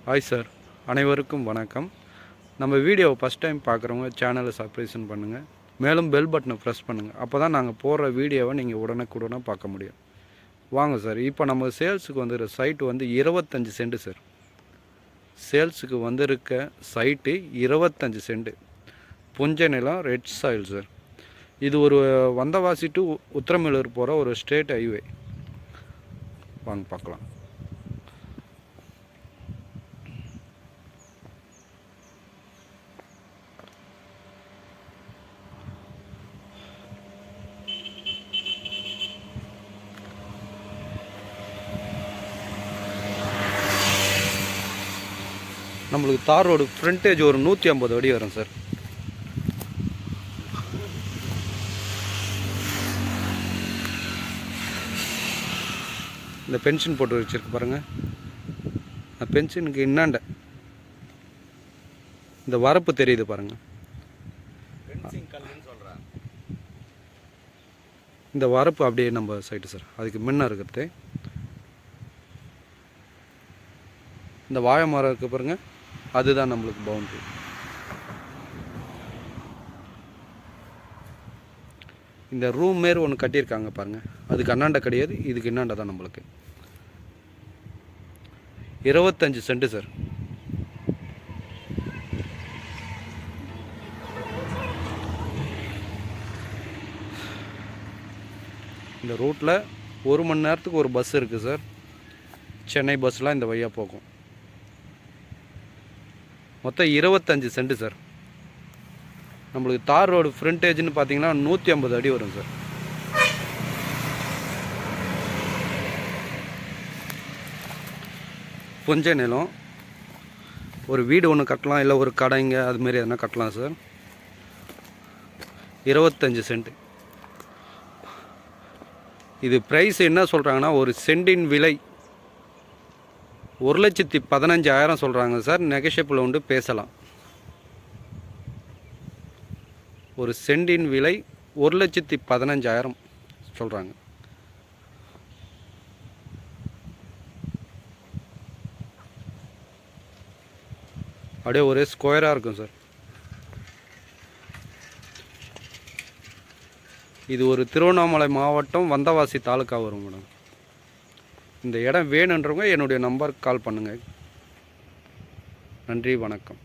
Hi sir, அனைவருக்கும் வணக்கம். நம்ம வீடியோவை ஃபஸ்ட் டைம் பார்க்குறவங்க சேனலை சப்ஸ்கிரைப் பண்ணுங்கள். மேலும் பெல் பட்டனை ப்ரெஸ் பண்ணுங்கள். அப்போ தான் நாங்கள் போடுற வீடியோவை நீங்கள் உடனுக்குடனே பார்க்க முடியும். வாங்க சார், இப்போ நம்ம சேல்ஸுக்கு வந்துருக்க சைட்டு 25 சென்ட் சார். சேல்ஸுக்கு வந்திருக்க சைட்டு 25 சென்ட், புஞ்சை நிலம், ரெட் சாயில் சார். இது ஒரு வந்தவாசி டு உத்திரமேலூர் போகிற ஒரு ஸ்டேட் ஹைவே. வாங்க பார்க்கலாம். நம்மளுக்கு தார் ரோடு ஃப்ரண்டேஜ் ஒரு 150 அடி வரும் சார். இந்த பென்ஷன் போட்டு வச்சுருக்கு பாருங்கள். பென்ஷனுக்கு இன்னாண்ட இந்த வரப்பு தெரியுது பாருங்கள். இந்த வரப்பு அப்படியே நம்ம சைட்டு சார். அதுக்கு முன்ன இருக்கிறது இந்த வாழை மரம் இருக்குது பாருங்கள், அதுதான் நம்மளுக்கு பவுண்ட்ரி. இந்த ரூம் மாரி ஒன்று கட்டியிருக்காங்க பாருங்கள், அதுக்கு அண்ணாண்ட கிடையாது, இதுக்கு இன்னாண்ட தான் நம்மளுக்கு. 25 சென்ட் சார். இந்த ரூட்டில் 1 மணி நேரத்துக்கு ஒரு பஸ் இருக்குது சார். சென்னை பஸ்லாம் இந்த வழியாக போகும். மொத்தம் 25 சென்ட் சார். நம்மளுக்கு தார் ரோடு ஃப்ரண்டேஜ்னு பார்த்தீங்கன்னா 150 அடி வரும் சார். புஞ்சை நிலம், ஒரு வீடு ஒன்று கட்டலாம், இல்லை ஒரு கடைங்க அதுமாரி எதனா கட்டலாம் சார். 25 சென்ட். இது ப்ரைஸ் என்ன சொல்கிறாங்கன்னா, ஒரு சென்டின் விலை 1,15,000 சொல்கிறாங்க சார். நெகஷியபிள் உண்டு, பேசலாம். ஒரு சென்டின் விலை 1,15,000 சொல்கிறாங்க. அப்படியே ஒரே ஸ்கொயராக இருக்கும் சார். இது ஒரு திருவண்ணாமலை மாவட்டம், வந்தவாசி தாலுக்கா வரும் மேடம். இந்த இடம் வேணுன்றவங்க என்னுடைய நம்பருக்கு கால் பண்ணுங்கள். நன்றி, வணக்கம்.